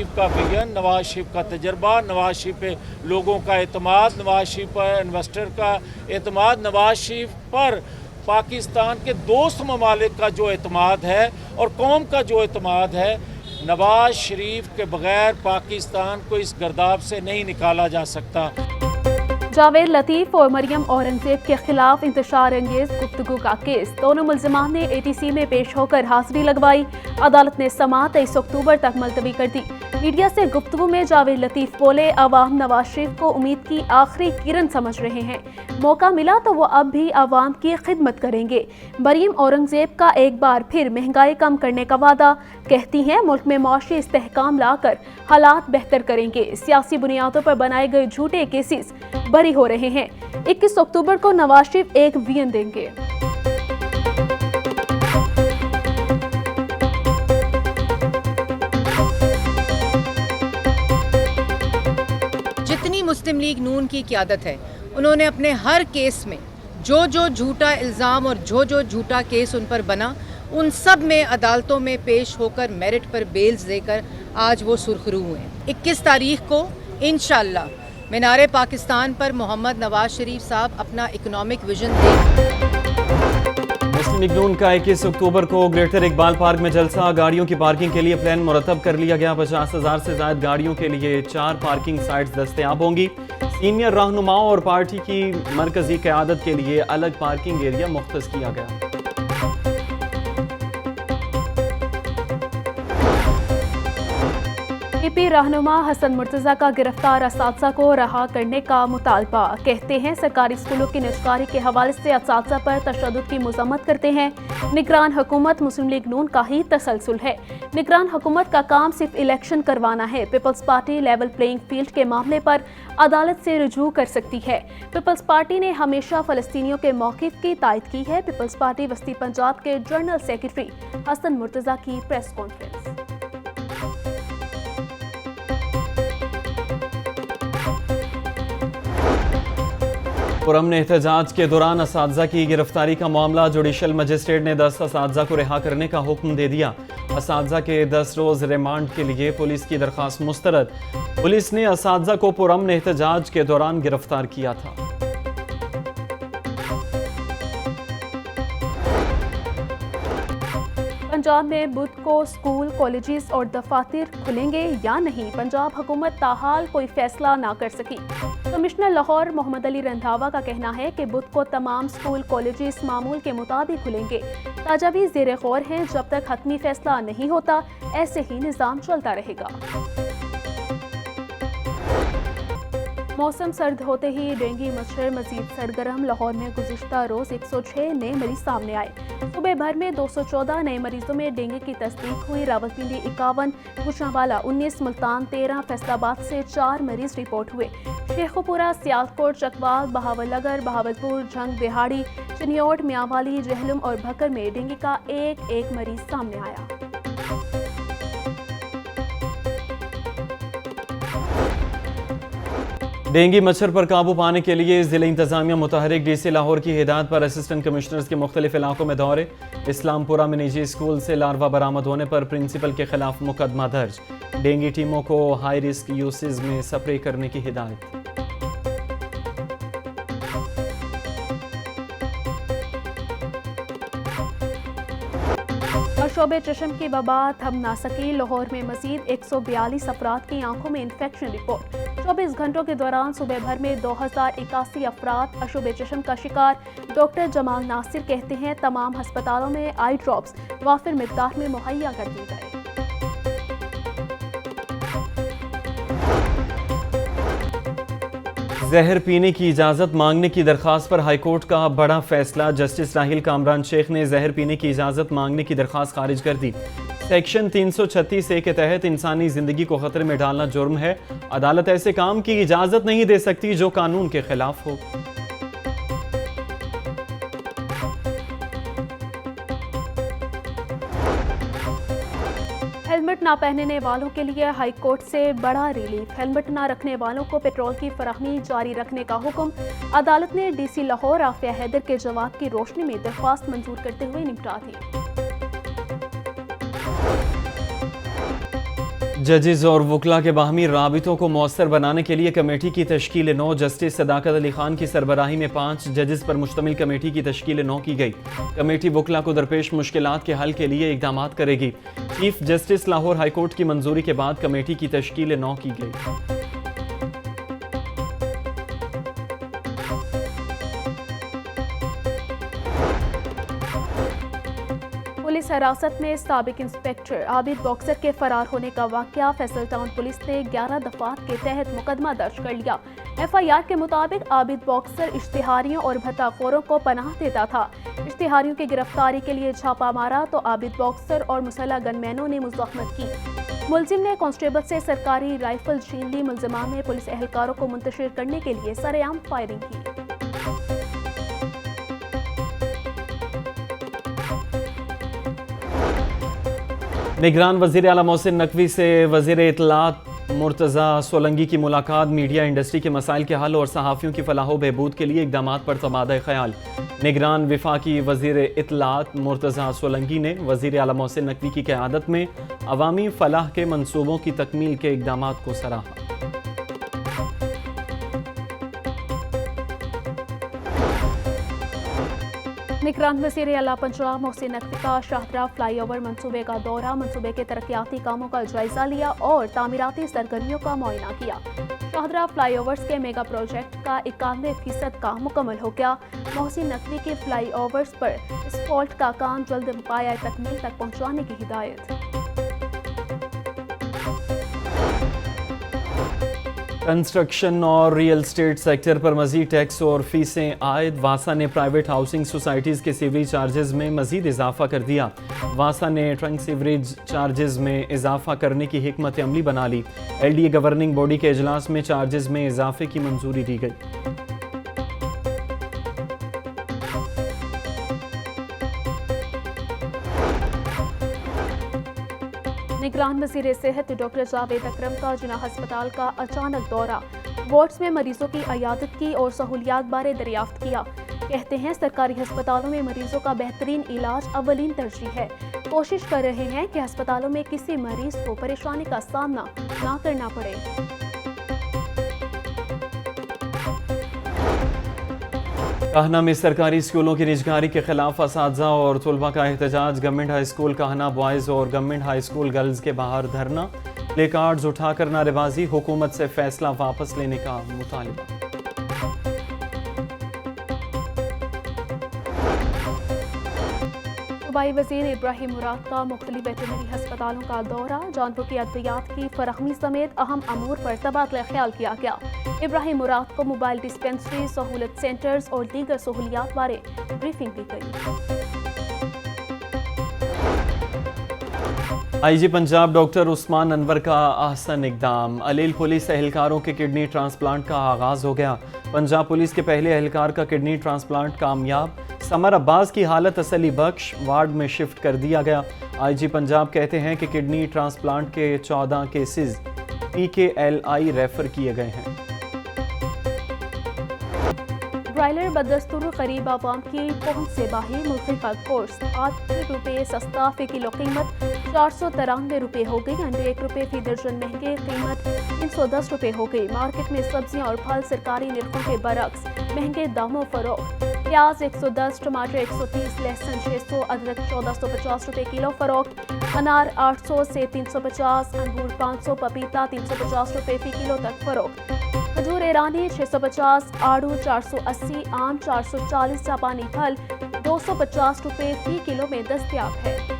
शरीफ का विजन, नवाज शरीफ का तजर्बा, नवाज शरीफ पे लोगों का एतमाद, नवाज शरीफ पर इन्वेस्टर का एतमाद, नवाज शरीफ पर पाकिस्तान के दोस्त ममालिक का जो एतमाद है और कौम का जो एतमाद है, नवाज शरीफ के बगैर पाकिस्तान को इस गर्दाब से नहीं निकाला जा सकता। जावेद लतीफ़ और मरियम औरंगजेब के खिलाफ इंतशार अंगेज गुफ्तगू का केस, दोनों मुल्ज़िमान ने ATC में पेश होकर हाजिरी लगवाई। अदालत ने समाअत 23 अक्टूबर तक मुलतवी कर दी। मीडिया से गुफ्तगू में जावेद लतीफ़ बोले, अवाम नवाज शरीफ को उम्मीद की आखिरी किरण समझ रहे हैं, मौका मिला तो वो अब भी अवाम की खिदमत करेंगे। मरियम औरंगजेब का एक बार फिर महंगाई कम करने का वादा, कहती हैं मुल्क में मौशी इस्तेहकाम लाकर हालात बेहतर करेंगे। सियासी बुनियादों पर बनाए गए झूठे केसेस बरी हो रहे हैं। 21 अक्टूबर को नवाज शरीफ एक वीएन देंगे। जितनी मुस्लिम लीग नून की क़यादत है, उन्होंने अपने हर केस में जो झूठा इल्ज़ाम और जो झूठा केस उन पर बना, उन सब में अदालतों में पेश होकर मेरिट पर बेल्स देकर आज वो सुर्खरू हुए। 21 तारीख को इंशाअल्लाह मीनारे पाकिस्तान पर मोहम्मद नवाज शरीफ साहब अपना इकोनॉमिक विजन देंगे। मुस्लिम लीग नून का 21 अक्टूबर को ग्रेटर इकबाल पार्क में जलसा, गाड़ियों की पार्किंग के लिए प्लान मुरतब कर लिया गया। 50,000 से ज्यादा गाड़ियों के लिए 4 पार्किंग साइट्स दस्तयाब होंगी। सीनियर रहनुमाओं और पार्टी की मरकजी क़यादत के लिए अलग पार्किंग एरिया मुख्तस किया गया। पीपी रहनुमा हसन मुर्तज़ा का गिरफ्तार असातिज़ा को रहा करने का मुतालबा, कहते हैं सरकारी स्कूलों की निजकारी के हवाले से असातिज़ा पर तशद्दुद की मज़म्मत करते हैं। निगरान हुकूमत मुस्लिम लीग नून का ही तसलसल है। निगरान हुकूमत का काम सिर्फ इलेक्शन करवाना है। Peoples Party level playing field के मामले पर अदालत से रुजू कर सकती है। पीपल्स पार्टी ने हमेशा फ़लस्तीनियों के मौक़िफ़ की तायद की है। पीपल्स पार्टी वस्ती पंजाब के जनरल सेक्रेटरी हसन मुर्तज़ा की प्रेस कॉन्फ्रेंस। पुरअमन एहतजाज के दौरान असातिज़ा की गिरफ्तारी का मामला, जुडिशल मजिस्ट्रेट ने 10 असातिज़ा को रिहा करने का हुक्म दे दिया। असातिज़ा के 10 रोज़ रिमांड के लिए पुलिस की दरख्वास्त मुस्तरद। पुलिस ने असातिज़ा को पुरअमन एहतजाज के दौरान गिरफ्तार किया था। पंजाब में बुध को स्कूल, कॉलेजेस और दफातर खुलेंगे या नहीं, पंजाब हुकूमत ताहाल कोई फैसला ना कर सकी। कमिश्नर लाहौर मोहम्मद अली रंधावा का कहना है कि बुध को तमाम स्कूल, कॉलेजेस मामूल के मुताबिक खुलेंगे। तजावीज़ ज़ेर गौर हैं, जब तक हतमी फैसला नहीं होता ऐसे ही निज़ाम चलता रहेगा। मौसम सर्द होते ही डेंगू मच्छर मजीद सरगर्म। लाहौर में गुज़िश्ता रोज़ 106 नए मरीज सामने आए। सूबे भर में 214 नए मरीजों में डेंगू की तस्दीक हुई। रावलपिंडी 51, गुजरांवाला 19, मुल्तान 13, फैसलाबाद से 4 मरीज रिपोर्ट हुए। शेखोपुरा, सियालकोट, चकवाल, बहावलनगर, बहावलपुर, झंग, दिहाड़ी, चिन्योट, मियांवाली, जहलुम और भक्कर में डेंगू का एक मरीज सामने आया। डेंगू मच्छर पर काबू पाने के लिए ज़िला इंतज़ामिया मुतहरिक। DC लाहौर की हिदायत पर असिस्टेंट कमिश्नर्स के मुख्तलिफ इलाकों में दौरे। इस्लामपुरा में निजी स्कूल से लार्वा बरामद होने पर प्रिंसिपल के खिलाफ मुकदमा दर्ज। डेंगू टीमों को हाई रिस्क यूसेज में स्प्रे करने की हिदायत। शोबे चश्म की वबा थम ना सकी। लाहौर में मजीद 142 अफराद की आंखों में इन्फेक्शन रिपोर्ट। 24 घंटों के दौरान सुबह भर में 2081 अफराद अशुबे चश्म का शिकार। डॉक्टर जमाल नासिर कहते हैं तमाम अस्पतालों में आई ड्रॉप्स वाफिर मिकदार में मुहैया कर दी गए। जहर पीने की इजाज़त मांगने की दरख्वास्त पर हाईकोर्ट का बड़ा फैसला। जस्टिस राहिल कामरान शेख ने जहर पीने की इजाज़त मांगने की दरख्वास्त खारिज कर दी। सेक्शन 336A के तहत इंसानी ज़िंदगी को खतरे में डालना जुर्म है। अदालत ऐसे काम की इजाज़त नहीं दे सकती जो कानून के खिलाफ हो। हेलमेट ना पहनने वालों के लिए हाई कोर्ट से बड़ा रिलीफ। हेलमेट ना रखने वालों को पेट्रोल की फराहमी जारी रखने का हुक्म। अदालत ने DC लाहौर आफिया हैदर के जवाब की रोशनी में दरख्वास्त मंजूर करते हुए निपटा दी। जजेस और वकला के बाहमी राबितों को मौसर बनाने के लिए कमेटी की तश्कील नौ। जस्टिस सदाकत अली खान की सरबराही में 5 जजेस पर मुश्तमिल कमेटी की तश्कील नौ की गई। कमेटी वकला को दरपेश मुश्किलात के हल के लिए इक़दाम करेगी। Chief justice Lahore high court की मंजूरी के बाद कमेटी की तश्कील नौ की गई। पुलिस हिरासत में साबिक इंस्पेक्टर आबिद बॉक्सर के फरार होने का वाक़या। फैसल टाउन पुलिस ने 11 दफात के तहत मुकदमा दर्ज कर लिया। FIR के मुताबिक आबिद बॉक्सर इश्तिहारियों और भत्ताखोरों को पनाह देता था। इश्तिहारियों की गिरफ्तारी के लिए छापा मारा तो आबिद बॉक्सर और मुसल्लह गनमैनों ने मुज़ाहमत की। मुलजिम ने कांस्टेबल से सरकारी राइफल छीन ली। मुलजिमान ने पुलिस एहलकारों को मुंतशिर करने के लिए सरेआम फायरिंग की। निगरान वज़ीर आला मोहसिन नकवी से वज़ीर इत्तलात मुर्तज़ा सोलंगी की मुलाकात। मीडिया इंडस्ट्री के मसाइल के हल और सहाफ़ियों की फलाह व बहबूद के लिए इक़दाम पर तबादला ख़याल। निगरान वफाकी वज़ीर इत्तलात मुर्तज़ा सोलंगी ने वज़ीर आला मोहसिन नकवी की क़यादत में अवामी फलाह के मंसूबों की तकमील के इक़दाम को सराहा। निगरान वज़ीर आला पंजाब मोहसिन नकवी का शाहदरा फ्लाई ओवर मंसूबे का दौरा। मंसूबे के तरक्याती कामों का जायजा लिया और तामीराती सरगर्मियों का मुआयना किया। शाहदरा फ्लाई ओवर्स के मेगा प्रोजेक्ट का 91% काम मुकम्मल हो गया। मोहसिन नकवी के फ्लाई ओवर्स पर स्पॉल्ट का काम जल्द पाया तकमील तक पहुँचाने की हिदायत। कंस्ट्रक्शन और रियल स्टेट सेक्टर पर मजीद टैक्स और फीसें आयद। वासा ने प्राइवेट हाउसिंग सोसाइटीज़ के सीवरेज चार्जेस में मजीद इजाफा कर दिया। वासा ने ट्रंक सीवरेज चार्जेस में इजाफा करने की हिकमत अमली बना ली। LDA गवर्निंग बॉडी के इजलास में चार्जेस में इजाफे की मंजूरी दी गई। निगरान वज़ीर सेहत डॉक्टर जावेद अकरम का जिला अस्पताल का अचानक दौरा। वार्ड्स में मरीजों की अयादत की और सहूलियात बारे दरियाफ्त किया। कहते हैं सरकारी अस्पतालों में मरीजों का बेहतरीन इलाज अवलीन तरजीह है। कोशिश कर रहे हैं कि अस्पतालों में किसी मरीज को परेशानी का सामना ना करना पड़े। काहना में सरकारी स्कूलों की निजकारी के खिलाफ असातिज़ा और तलबा का एहतजाज। गवर्नमेंट हाई स्कूल काहना बॉयज़ और गवर्नमेंट हाई स्कूल गर्ल्स के बाहर धरना। प्ले कार्ड्स उठाकर नारेबाजी। हुकूमत से फैसला वापस लेने का मुतालिबा। सूबाई वज़ीर इब्राहिम मुराद का मुख्तलिफ वेटरनरी अस्पतालों का दौरा। जानवरों की अद्वियात की फराहमी समेत अहम अमूर पर तबादला ख्याल किया गया। इब्राहिम मुराद को मोबाइल डिस्पेंसरी, सहूलत सेंटर्स और दीगर सहूलियात बारे ब्रीफिंग दी गई। IG पंजाब डॉक्टर उस्मान अनवर का आहसन इकदाम। अलील पुलिस एहलकारों के किडनी ट्रांसप्लांट का आगाज हो गया। पंजाब पुलिस के पहले एहलकार का किडनी ट्रांसप्लांट कामयाब। समर अब्बास की हालत तसल्ली बख्श, वार्ड में शिफ्ट कर दिया गया। IG पंजाब कहते हैं कि किडनी ट्रांसप्लांट के 14 केसेस PKLI रेफर किए गए हैं। ब्रायलर बदस्तूर करीब आवाम की पहुंच से बाहर। मुल्की का कोर्स 8 रुपये सस्ता, फी किलो कीमत 493 रुपये हो गई। अंडे 1 रुपये फी दर्जन महंगे, कीमत 310 रुपये हो गई। मार्केट में सब्जियां और फल सरकारी निर्खों के बरक्स महंगे दामों फरोख्त। प्याज 110, टमाटर 130, लहसुन 600, अदरक 1450 रुपये किलो फरोख्त। अनार 800 से 350, अंगूर 500, पपीता 350 रुपये फी किलो तक फरोख्त। खजूर ईरानी 650, आड़ू 480, आम 440, जापानी फल 250 रुपये फी किलो में दस्तयाब है।